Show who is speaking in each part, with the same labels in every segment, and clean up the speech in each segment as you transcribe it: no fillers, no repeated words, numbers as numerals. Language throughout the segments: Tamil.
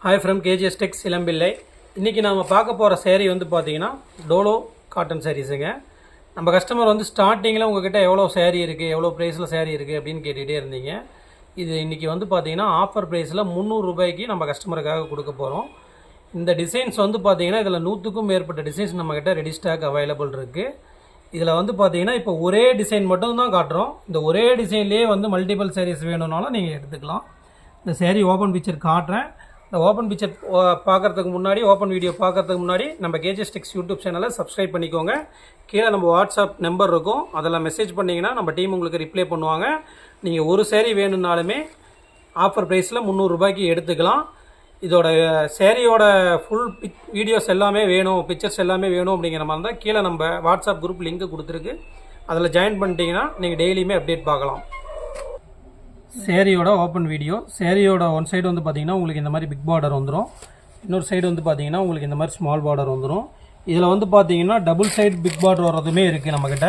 Speaker 1: Hi from KGS Tech Silambillai. இன்னைக்கு நாம பார்க்க போற saree வந்து பாத்தீங்கன்னா டோலோ காட்டன் sareesங்க. நம்ம கஸ்டமர் வந்து ஸ்டார்டிங்ல உங்ககிட்ட எவ்வளவு saree இருக்கு, எவ்வளவு பிரைஸ்ல saree இருக்கு அப்படினு கேட்டிட்டே இருந்தீங்க. இது இன்னைக்கு வந்து பாத்தீங்கன்னா ஆஃபர் பிரைஸ்ல 300 ரூபாய்க்கு நம்ம கஸ்டமருக்காக கொடுக்க போறோம். இந்த டிசைன்ஸ் வந்து பாத்தீங்கன்னா இதுல 100க்கும் மேற்பட்ட டிசைன்ஸ் நம்மகிட்ட ரெடி ஸ்டாக் அவேலபிள் இருக்கு. இதுல வந்து பாத்தீங்கன்னா இப்போ ஒரே டிசைன் மட்டும் தான் காட்றோம். இந்த ஒரே டிசைன்லயே வந்து மல்டிபிள் sarees வேணும்னாலும் நீங்க எடுத்துக்கலாம். இந்த saree ஓபன் பிக்சர் காட்றேன். இந்த ஓபன் பிக்சர் பார்க்கறதுக்கு முன்னாடி ஓபன் வீடியோ பார்க்கறதுக்கு முன்னாடி நம்ம KGS Tech யூடியூப் சேனலை சப்ஸ்கிரைப் பண்ணிக்கோங்க. கீழே நம்ம வாட்ஸ்அப் நம்பர் இருக்கும், அதில் மெசேஜ் பண்ணிங்கன்னா நம்ம டீம் உங்களுக்கு ரிப்ளை பண்ணுவாங்க. நீங்கள் ஒரு saree வேணும்னாலுமே ஆஃபர் ப்ரைஸில் 300 ரூபாய்க்கு எடுத்துக்கலாம். இதோட சேரீயோட ஃபுல் வீடியோஸ் எல்லாமே வேணும், பிக்சர்ஸ் எல்லாமே வேணும் அப்படிங்கிற மாதிரி தான் கீழே நம்ம வாட்ஸ்அப் குரூப் லிங்க் கொடுத்துருக்கு. அதில் ஜாயின் பண்ணிட்டீங்கன்னா நீங்கள் டெய்லியுமே அப்டேட் பார்க்கலாம். சேரீயோட ஓப்பன் வீடியோ. சேரீயோட ஒன் சைடு வந்து பார்த்தீங்கன்னா உங்களுக்கு இந்த மாதிரி பிக் பார்டர் வந்துடும், இன்னொரு சைடு வந்து பார்த்தீங்கன்னா உங்களுக்கு இந்த மாதிரி ஸ்மால் பார்டர் வந்துடும். இதில் வந்து பார்த்தீங்கன்னா டபுள் சைடு பிக் பார்டர் வர்றதுமே இருக்குது நம்மக்கிட்ட.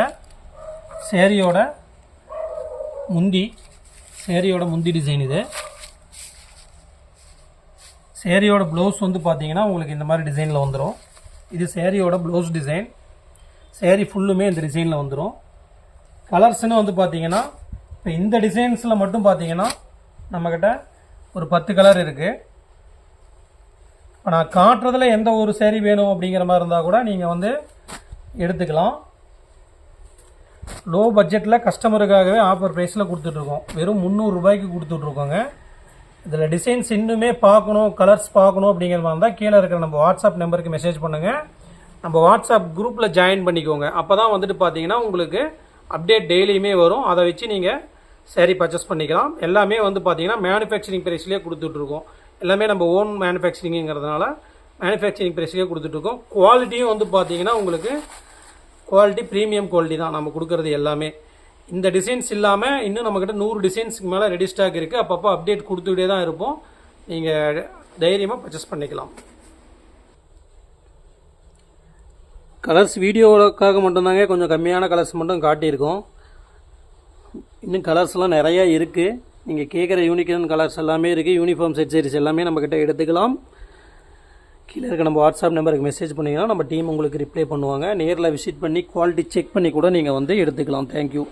Speaker 1: சேரீயோட முந்தி டிசைன் இது. சேரீயோட ப்ளவுஸ் வந்து பார்த்தீங்கன்னா உங்களுக்கு இந்த மாதிரி டிசைனில் வந்துடும். இது சேரீயோட ப்ளவுஸ் டிசைன். சேரீ ஃபுல்லுமே இந்த டிசைனில் வந்துடும். கலர்ஸ்னு வந்து பார்த்தீங்கன்னா இப்போ இந்த டிசைன்ஸில் மட்டும் பார்த்தீங்கன்னா நம்மக்கிட்ட ஒரு 10 கலர் இருக்குது. இப்போ நான் காட்டுறதுல எந்த ஒரு சேரீ வேணும் அப்படிங்கிற மாதிரி இருந்தால் கூட நீங்கள் வந்து எடுத்துக்கலாம். லோ பட்ஜெட்டில் கஸ்டமருக்காகவே ஆஃபர் ப்ரைஸில் கொடுத்துட்ருக்கோம். வெறும் 300 ரூபாய்க்கு கொடுத்துட்ருக்கோங்க. இதில் டிசைன்ஸ் இன்னுமே பார்க்கணும், கலர்ஸ் பார்க்கணும் அப்படிங்கிற மாதிரி இருந்தால் கீழே இருக்கிற நம்ம வாட்ஸ்அப் நம்பருக்கு மெசேஜ் பண்ணுங்கள். நம்ம வாட்ஸ்அப் குரூப்பில் ஜாயின் பண்ணிக்கோங்க. அப்போ தான் வந்துட்டு பார்த்தீங்கன்னா உங்களுக்கு அப்டேட் டெய்லியுமே வரும். அதை வச்சு நீங்கள் saree பர்ச்சேஸ் பண்ணிக்கலாம். எல்லாமே வந்து பார்த்தீங்கன்னா மேனுஃபேக்சரிங் ப்ரைஸ்லேயே கொடுத்துட்ருக்கோம். எல்லாமே நம்ம ஓன் மேனுஃபேக்சரிங்கிறதுனால மேனுஃபேக்சரிங் ப்ரைஸ்லேயே கொடுத்துட்ருக்கோம். குவாலிட்டியும் வந்து பார்த்தீங்கன்னா உங்களுக்கு குவாலிட்டி ப்ரீமியம் குவாலிட்டி தான் நம்ம கொடுக்குறது எல்லாமே. இந்த டிசைன்ஸ் இல்லாமல் இன்னும் நம்மக்கிட்ட 100 டிசைன்ஸ்க்கு மேலே ரெடி ஸ்டாக் இருக்குது. அப்பப்போ அப்டேட் கொடுத்துக்கிட்டே தான் இருப்போம். நீங்கள் தைரியமாக பர்ச்சேஸ் பண்ணிக்கலாம். கலர்ஸ் வீடியோவுக்காக மட்டும்தாங்க கொஞ்சம் கம்மியான கலர்ஸ் மட்டும் காட்டியிருக்கோம். இன்னும் கலர்ஸ்லாம் நிறையா இருக்குது. நீங்கள் கேட்குற யூனிக்கான கலர்ஸ் எல்லாமே இருக்குது. யூனிஃபார்ம் செட் சாரீஸ் எல்லாமே நம்மக்கிட்ட எடுத்துக்கலாம். கீழே இருக்க நம்ம வாட்ஸ்அப் நம்பருக்கு மெசேஜ் பண்ணிங்கன்னா நம்ம டீம் உங்களுக்கு ரிப்ளை பண்ணுவாங்க. நேரில் விசிட் பண்ணி குவாலிட்டி செக் பண்ணி கூட நீங்கள் வந்து எடுத்துக்கலாம். தேங்க்யூ.